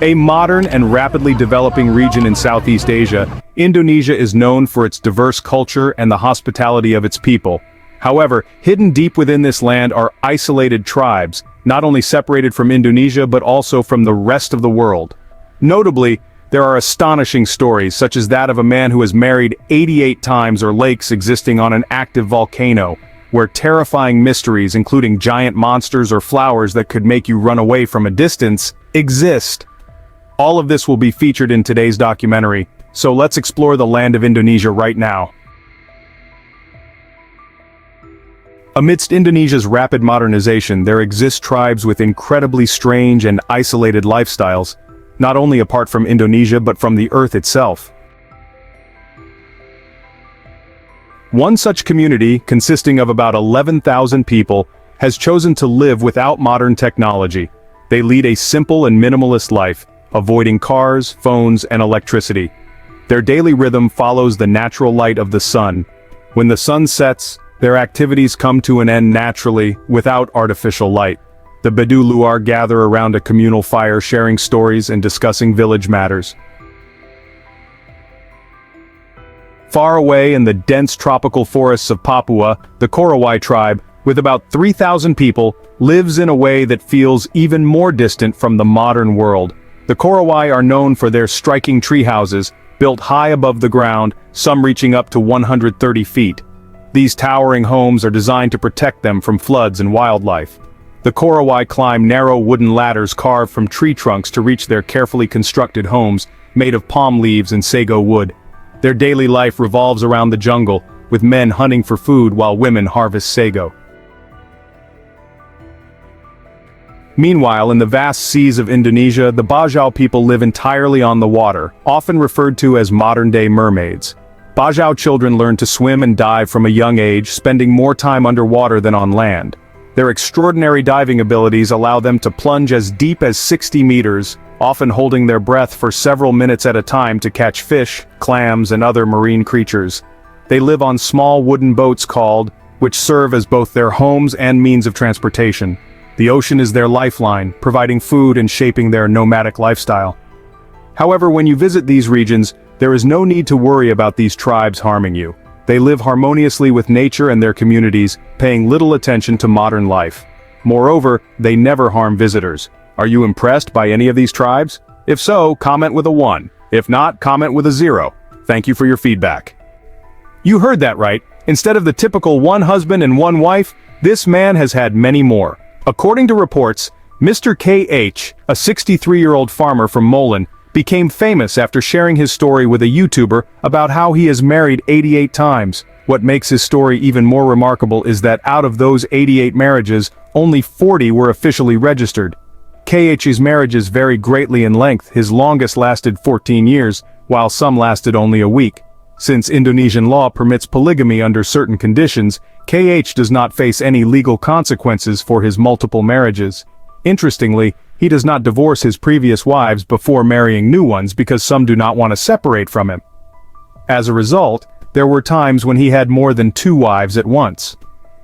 A modern and rapidly developing region in Southeast Asia, Indonesia is known for its diverse culture and the hospitality of its people. However, hidden deep within this land are isolated tribes, not only separated from Indonesia but also from the rest of the world. Notably, there are astonishing stories such as that of a man who has married 88 times or lakes existing on an active volcano, where terrifying mysteries including giant monsters or flowers that could make you run away from a distance exist. All of this will be featured in today's documentary, so let's explore the land of Indonesia right now. Amidst Indonesia's rapid modernization, there exist tribes with incredibly strange and isolated lifestyles, not only apart from Indonesia but from the earth itself. One such community, consisting of about 11,000 people, has chosen to live without modern technology. They lead a simple and minimalist life, avoiding cars, phones, and electricity. Their daily rhythm follows the natural light of the sun. When the sun sets, their activities come to an end naturally, without artificial light. The Bedu Luar gather around a communal fire, sharing stories and discussing village matters. Far away in the dense tropical forests of Papua, the Korowai tribe, with about 3,000 people, lives in a way that feels even more distant from the modern world. The Korowai are known for their striking tree houses, built high above the ground, some reaching up to 130 feet. These towering homes are designed to protect them from floods and wildlife. The Korowai climb narrow wooden ladders carved from tree trunks to reach their carefully constructed homes, made of palm leaves and sago wood. Their daily life revolves around the jungle, with men hunting for food while women harvest sago. Meanwhile, in the vast seas of Indonesia, the Bajau people live entirely on the water, often referred to as modern-day mermaids. Bajau children learn to swim and dive from a young age, spending more time underwater than on land. Their extraordinary diving abilities allow them to plunge as deep as 60 meters, often holding their breath for several minutes at a time to catch fish, clams, and other marine creatures. They live on small wooden boats which serve as both their homes and means of transportation. The ocean is their lifeline, providing food and shaping their nomadic lifestyle. However, when you visit these regions, there is no need to worry about these tribes harming you. They live harmoniously with nature and their communities, paying little attention to modern life. Moreover, they never harm visitors. Are you impressed by any of these tribes? If so, comment with a 1. If not, comment with a 0. Thank you for your feedback. You heard that right. Instead of the typical one husband and one wife, this man has had many more. According to reports, Mr. KH, a 63-year-old farmer from Molan, became famous after sharing his story with a YouTuber about how he has married 88 times. What makes his story even more remarkable is that out of those 88 marriages, only 40 were officially registered. KH's marriages vary greatly in length. His longest lasted 14 years, while some lasted only a week. Since Indonesian law permits polygamy under certain conditions, KH does not face any legal consequences for his multiple marriages. Interestingly, he does not divorce his previous wives before marrying new ones because some do not want to separate from him. As a result, there were times when he had more than 2 wives at once.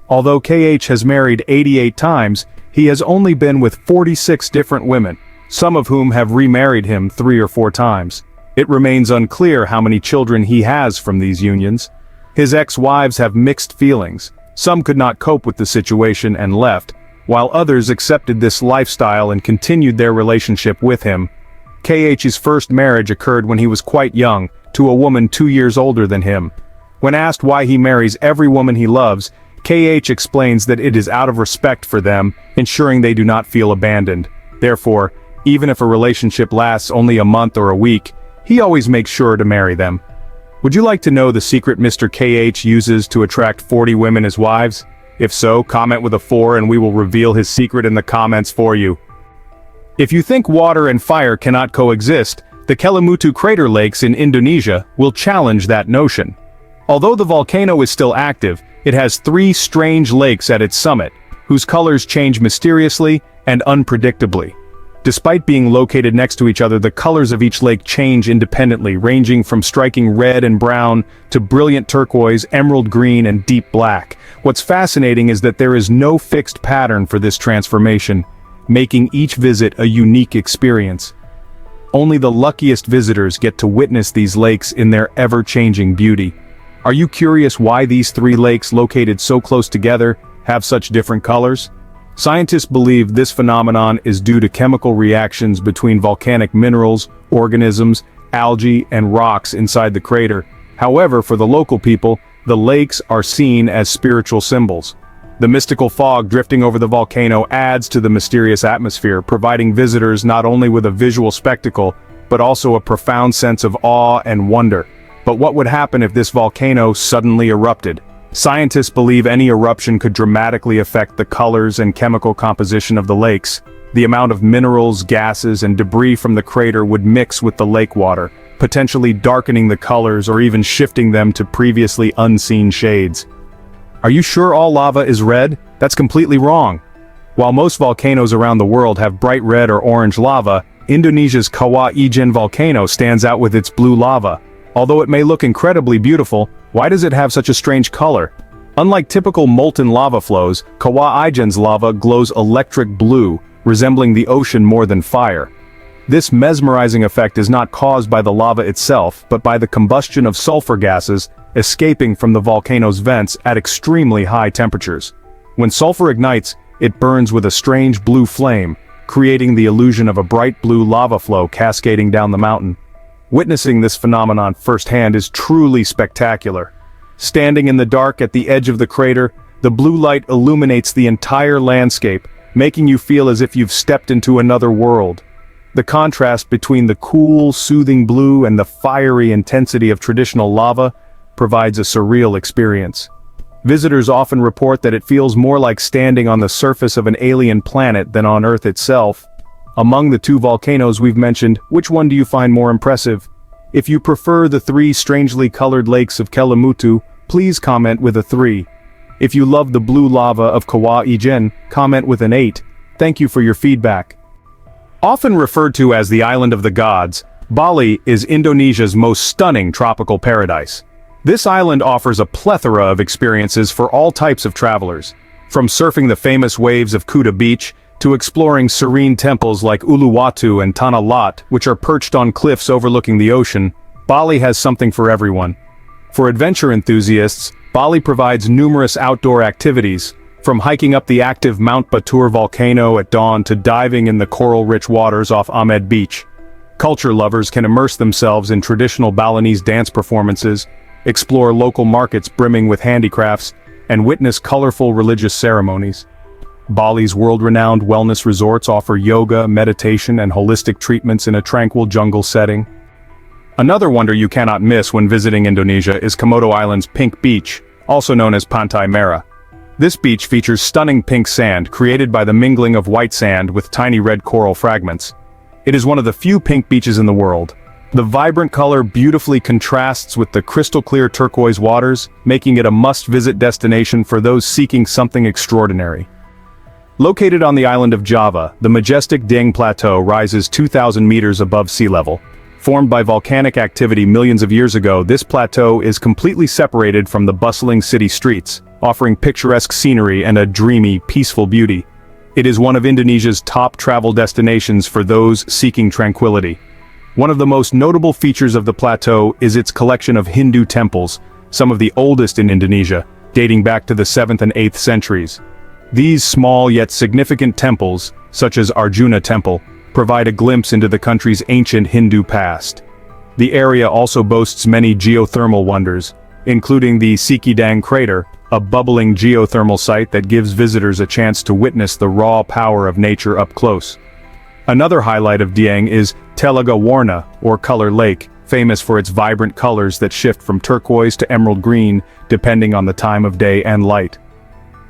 Although KH has married 88 times, he has only been with 46 different women, some of whom have remarried him 3 or 4 times. It remains unclear how many children he has from these unions. His ex-wives have mixed feelings. Some could not cope with the situation and left, while others accepted this lifestyle and continued their relationship with him. KH's first marriage occurred when he was quite young, to a woman 2 years older than him. When asked why he marries every woman he loves, KH explains that it is out of respect for them, ensuring they do not feel abandoned. Therefore, even if a relationship lasts only a month or a week, he always makes sure to marry them. Would you like to know the secret Mr. KH uses to attract 40 women as wives? If so, comment with a 4 and we will reveal his secret in the comments for you. If you think water and fire cannot coexist, the Kelimutu crater lakes in Indonesia will challenge that notion. Although the volcano is still active, it has 3 strange lakes at its summit, whose colors change mysteriously and unpredictably. Despite being located next to each other, the colors of each lake change independently, ranging from striking red and brown to brilliant turquoise, emerald green, and deep black. What's fascinating is that there is no fixed pattern for this transformation, making each visit a unique experience. Only the luckiest visitors get to witness these lakes in their ever-changing beauty. Are you curious why these three lakes located so close together have such different colors? Scientists believe this phenomenon is due to chemical reactions between volcanic minerals, organisms, algae, and rocks inside the crater. However, for the local people, the lakes are seen as spiritual symbols. The mystical fog drifting over the volcano adds to the mysterious atmosphere, providing visitors not only with a visual spectacle, but also a profound sense of awe and wonder. But what would happen if this volcano suddenly erupted? Scientists believe any eruption could dramatically affect the colors and chemical composition of the lakes. The amount of minerals, gases, and debris from the crater would mix with the lake water, potentially darkening the colors or even shifting them to previously unseen shades. Are you sure all lava is red? That's completely wrong. While most volcanoes around the world have bright red or orange lava, Indonesia's Kawah Ijen volcano stands out with its blue lava. Although it may look incredibly beautiful, why does it have such a strange color? Unlike typical molten lava flows, Kawah Ijen's lava glows electric blue, resembling the ocean more than fire. This mesmerizing effect is not caused by the lava itself, but by the combustion of sulfur gases escaping from the volcano's vents at extremely high temperatures. When sulfur ignites, it burns with a strange blue flame, creating the illusion of a bright blue lava flow cascading down the mountain. Witnessing this phenomenon firsthand is truly spectacular. Standing in the dark at the edge of the crater, the blue light illuminates the entire landscape, making you feel as if you've stepped into another world. The contrast between the cool, soothing blue and the fiery intensity of traditional lava provides a surreal experience. Visitors often report that it feels more like standing on the surface of an alien planet than on Earth itself. Among the two volcanoes we've mentioned, which one do you find more impressive? If you prefer the three strangely colored lakes of Kelimutu, please comment with a 3. If you love the blue lava of Kawah Ijen, comment with an 8. Thank you for your feedback. Often referred to as the Island of the Gods, Bali is Indonesia's most stunning tropical paradise. This island offers a plethora of experiences for all types of travelers. From surfing the famous waves of Kuta Beach, to exploring serene temples like Uluwatu and Tanah Lot, which are perched on cliffs overlooking the ocean, Bali has something for everyone. For adventure enthusiasts, Bali provides numerous outdoor activities, from hiking up the active Mount Batur volcano at dawn to diving in the coral-rich waters off Ahmed Beach. Culture lovers can immerse themselves in traditional Balinese dance performances, explore local markets brimming with handicrafts, and witness colorful religious ceremonies. Bali's world-renowned wellness resorts offer yoga, meditation, and holistic treatments in a tranquil jungle setting. Another wonder you cannot miss when visiting Indonesia is Komodo Island's Pink Beach, also known as Pantai Merah. This beach features stunning pink sand created by the mingling of white sand with tiny red coral fragments. It is one of the few pink beaches in the world. The vibrant color beautifully contrasts with the crystal-clear turquoise waters, making it a must-visit destination for those seeking something extraordinary. Located on the island of Java, the majestic Dieng Plateau rises 2,000 meters above sea level. Formed by volcanic activity millions of years ago, this plateau is completely separated from the bustling city streets, offering picturesque scenery and a dreamy, peaceful beauty. It is one of Indonesia's top travel destinations for those seeking tranquility. One of the most notable features of the plateau is its collection of Hindu temples, some of the oldest in Indonesia, dating back to the 7th and 8th centuries. These small yet significant temples, such as Arjuna Temple, provide a glimpse into the country's ancient Hindu past. The area also boasts many geothermal wonders, including the Sikidang crater, a bubbling geothermal site that gives visitors a chance to witness the raw power of nature up close. Another highlight of Dieng is Telaga Warna, or Color Lake, famous for its vibrant colors that shift from turquoise to emerald green, depending on the time of day and light.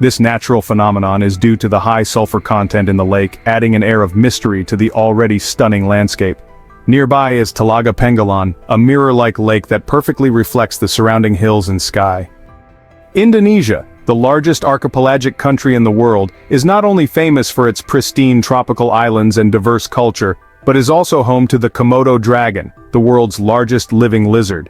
This natural phenomenon is due to the high sulfur content in the lake, adding an air of mystery to the already stunning landscape. Nearby is Telaga Pengalan, a mirror-like lake that perfectly reflects the surrounding hills and sky. Indonesia, the largest archipelagic country in the world, is not only famous for its pristine tropical islands and diverse culture, but is also home to the Komodo dragon, the world's largest living lizard.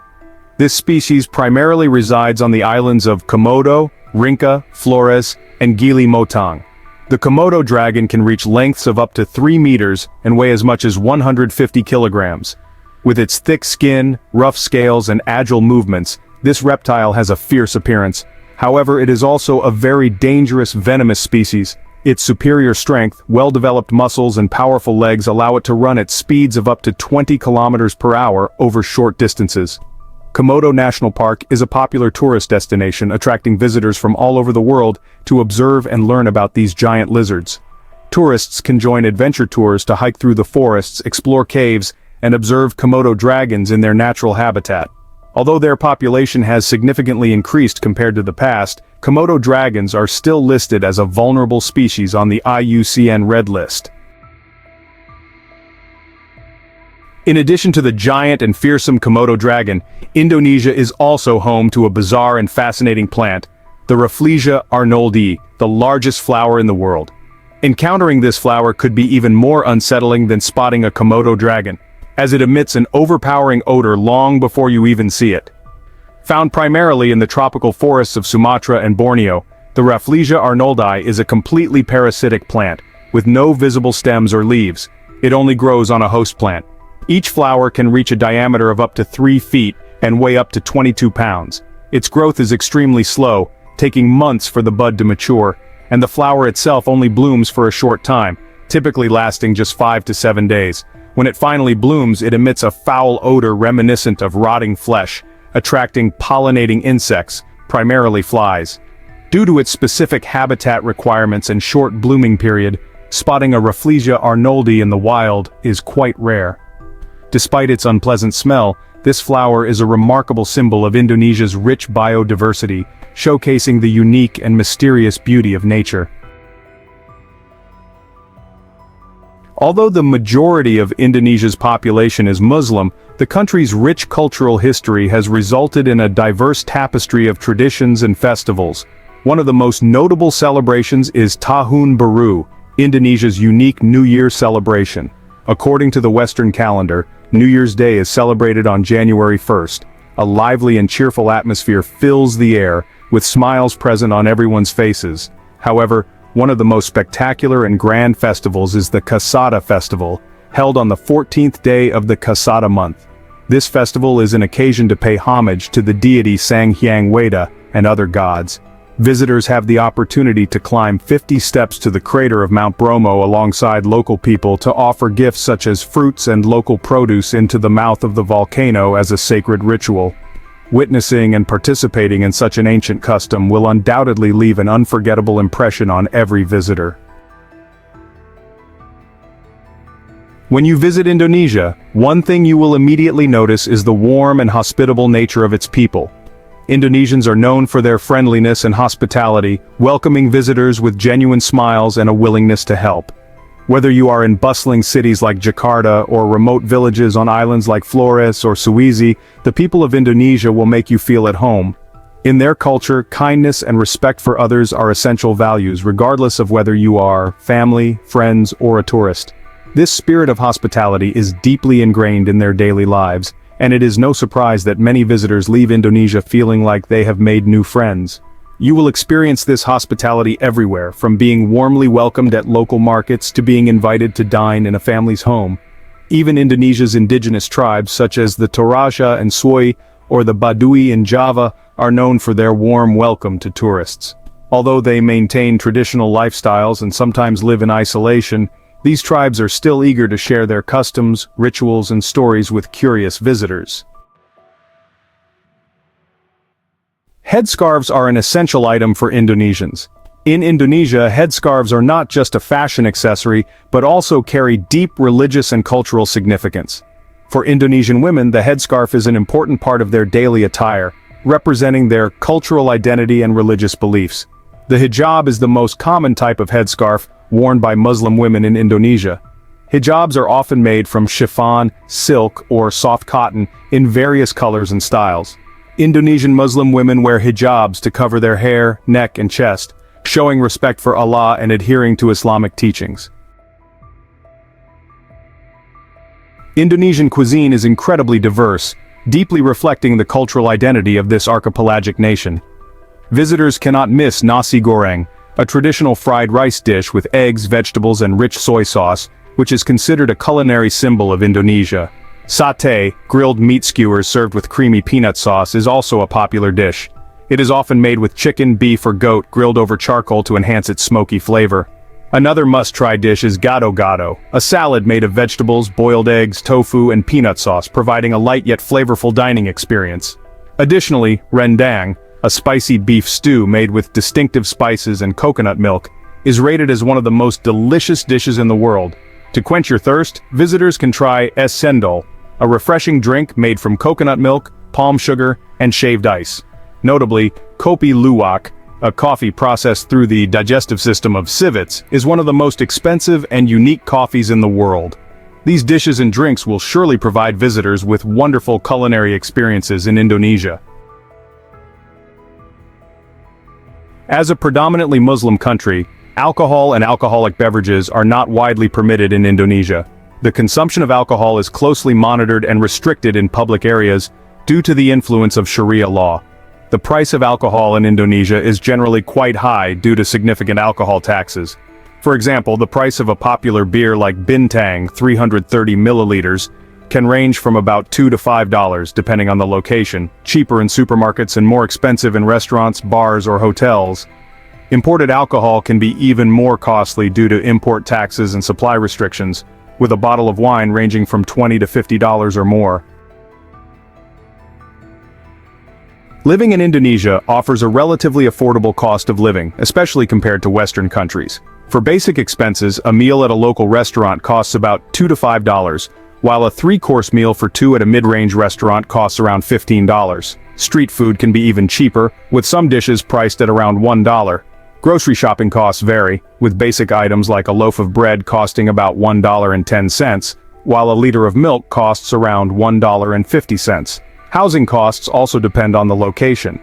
This species primarily resides on the islands of Komodo, Rinca, Flores, and Gili Motang. The Komodo dragon can reach lengths of up to 3 meters and weigh as much as 150 kilograms. With its thick skin, rough scales and agile movements, this reptile has a fierce appearance. However, it is also a very dangerous venomous species. Its superior strength, well-developed muscles and powerful legs allow it to run at speeds of up to 20 kilometers per hour over short distances. Komodo National Park is a popular tourist destination attracting visitors from all over the world to observe and learn about these giant lizards. Tourists can join adventure tours to hike through the forests, explore caves, and observe Komodo dragons in their natural habitat. Although their population has significantly increased compared to the past, Komodo dragons are still listed as a vulnerable species on the IUCN Red List. In addition to the giant and fearsome Komodo dragon, Indonesia is also home to a bizarre and fascinating plant, the Rafflesia arnoldii, the largest flower in the world. Encountering this flower could be even more unsettling than spotting a Komodo dragon, as it emits an overpowering odor long before you even see it. Found primarily in the tropical forests of Sumatra and Borneo, the Rafflesia arnoldii is a completely parasitic plant, with no visible stems or leaves. It only grows on a host plant. Each flower can reach a diameter of up to 3 feet and weigh up to 22 pounds. Its growth is extremely slow, taking months for the bud to mature, and the flower itself only blooms for a short time, typically lasting just 5 to 7 days. When it finally blooms, it emits a foul odor reminiscent of rotting flesh, attracting pollinating insects, primarily flies. Due to its specific habitat requirements and short blooming period, spotting a Rafflesia arnoldii in the wild is quite rare. Despite its unpleasant smell, this flower is a remarkable symbol of Indonesia's rich biodiversity, showcasing the unique and mysterious beauty of nature. Although the majority of Indonesia's population is Muslim, the country's rich cultural history has resulted in a diverse tapestry of traditions and festivals. One of the most notable celebrations is Tahun Baru, Indonesia's unique New Year celebration. According to the Western calendar, New Year's Day is celebrated on January 1st. A lively and cheerful atmosphere fills the air, with smiles present on everyone's faces. However, one of the most spectacular and grand festivals is the Kasada Festival, held on the 14th day of the Kasada month. This festival is an occasion to pay homage to the deity Sang Hyang Weda and other gods. Visitors have the opportunity to climb 50 steps to the crater of Mount Bromo alongside local people to offer gifts such as fruits and local produce into the mouth of the volcano as a sacred ritual. Witnessing and participating in such an ancient custom will undoubtedly leave an unforgettable impression on every visitor. When you visit Indonesia, one thing you will immediately notice is the warm and hospitable nature of its people. Indonesians are known for their friendliness and hospitality, welcoming visitors with genuine smiles and a willingness to help. Whether you are in bustling cities like Jakarta or remote villages on islands like Flores or Sulawesi, the people of Indonesia will make you feel at home. In their culture, kindness and respect for others are essential values regardless of whether you are family, friends, or a tourist. This spirit of hospitality is deeply ingrained in their daily lives, and it is no surprise that many visitors leave Indonesia feeling like they have made new friends. You will experience this hospitality everywhere, from being warmly welcomed at local markets to being invited to dine in a family's home. Even Indonesia's indigenous tribes such as the Toraja and Soi, or the Baduy in Java, are known for their warm welcome to tourists. Although they maintain traditional lifestyles and sometimes live in isolation, these tribes are still eager to share their customs, rituals, and stories with curious visitors. Headscarves are an essential item for Indonesians. In Indonesia, headscarves are not just a fashion accessory, but also carry deep religious and cultural significance. For Indonesian women, the headscarf is an important part of their daily attire, representing their cultural identity and religious beliefs. The hijab is the most common type of headscarf worn by Muslim women in Indonesia. Hijabs are often made from chiffon, silk, or soft cotton in various colors and styles. Indonesian Muslim women wear hijabs to cover their hair, neck, and chest, showing respect for Allah and adhering to Islamic teachings. Indonesian cuisine is incredibly diverse, deeply reflecting the cultural identity of this archipelagic nation. Visitors cannot miss nasi goreng, a traditional fried rice dish with eggs, vegetables, and rich soy sauce, which is considered a culinary symbol of Indonesia. Satay, grilled meat skewers served with creamy peanut sauce, is also a popular dish. It is often made with chicken, beef, or goat grilled over charcoal to enhance its smoky flavor. Another must-try dish is gado-gado, a salad made of vegetables, boiled eggs, tofu, and peanut sauce, providing a light yet flavorful dining experience. Additionally, rendang, a spicy beef stew made with distinctive spices and coconut milk, is rated as one of the most delicious dishes in the world. To quench your thirst, visitors can try es cendol, a refreshing drink made from coconut milk, palm sugar, and shaved ice. Notably, kopi luwak, a coffee processed through the digestive system of civets, is one of the most expensive and unique coffees in the world. These dishes and drinks will surely provide visitors with wonderful culinary experiences in Indonesia. As a predominantly Muslim country, alcohol and alcoholic beverages are not widely permitted in Indonesia. The consumption of alcohol is closely monitored and restricted in public areas due to the influence of Sharia law. The price of alcohol in Indonesia is generally quite high due to significant alcohol taxes. For example, the price of a popular beer like Bintang 330 milliliters can range from about $2 to $5 depending on the location, cheaper in supermarkets and more expensive in restaurants, bars, or hotels. Imported alcohol can be even more costly due to import taxes and supply restrictions, with a bottle of wine ranging from $20 to $50 or more. Living in Indonesia offers a relatively affordable cost of living, especially compared to Western countries. For basic expenses, a meal at a local restaurant costs about $2 to $5, while a three-course meal for two at a mid-range restaurant costs around $15. Street food can be even cheaper, with some dishes priced at around $1. Grocery shopping costs vary, with basic items like a loaf of bread costing about $1.10, while a liter of milk costs around $1.50. Housing costs also depend on the location.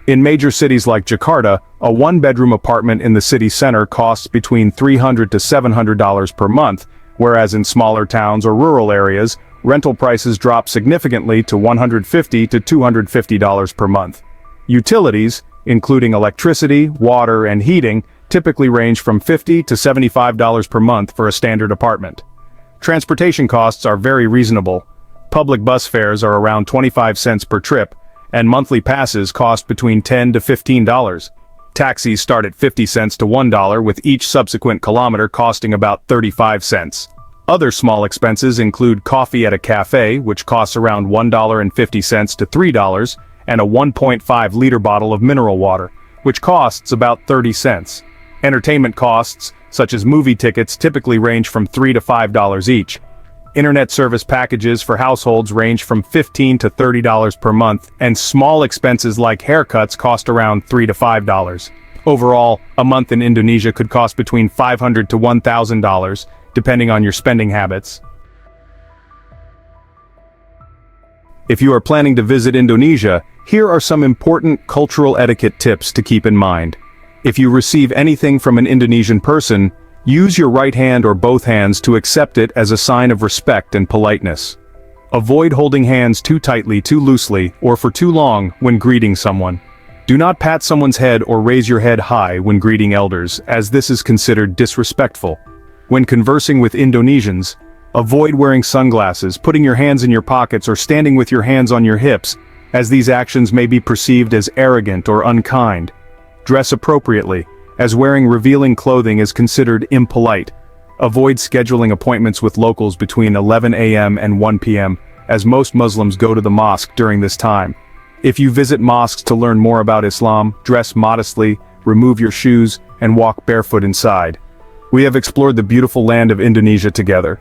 In major cities like Jakarta, a one-bedroom apartment in the city center costs between $300 to $700 per month, whereas in smaller towns or rural areas, rental prices drop significantly to $150 to $250 per month. Utilities, including electricity, water, and heating, typically range from $50 to $75 per month for a standard apartment. Transportation costs are very reasonable. Public bus fares are around 25 cents per trip, and monthly passes cost between $10 to $15. Taxis start at 50 cents to $1, with each subsequent kilometer costing about 35 cents. Other small expenses include coffee at a cafe, which costs around $1.50 to $3, and a 1.5-liter bottle of mineral water, which costs about 30 cents. Entertainment costs, such as movie tickets, typically range from $3 to $5 each. Internet service packages for households range from $15 to $30 per month, and small expenses like haircuts cost around $3 to $5. Overall, a month in Indonesia could cost between $500 to $1,000, depending on your spending habits. If you are planning to visit Indonesia, here are some important cultural etiquette tips to keep in mind. If you receive anything from an Indonesian person, use your right hand or both hands to accept it as a sign of respect and politeness. Avoid holding hands too tightly, too loosely, or for too long when greeting someone. Do not pat someone's head or raise your head high when greeting elders, as this is considered disrespectful. When conversing with Indonesians, avoid wearing sunglasses, putting your hands in your pockets, or standing with your hands on your hips, as these actions may be perceived as arrogant or unkind. Dress appropriately, as wearing revealing clothing is considered impolite. Avoid scheduling appointments with locals between 11 a.m. and 1 p.m., as most Muslims go to the mosque during this time. If you visit mosques to learn more about Islam, dress modestly, remove your shoes, and walk barefoot inside. We have explored the beautiful land of Indonesia together.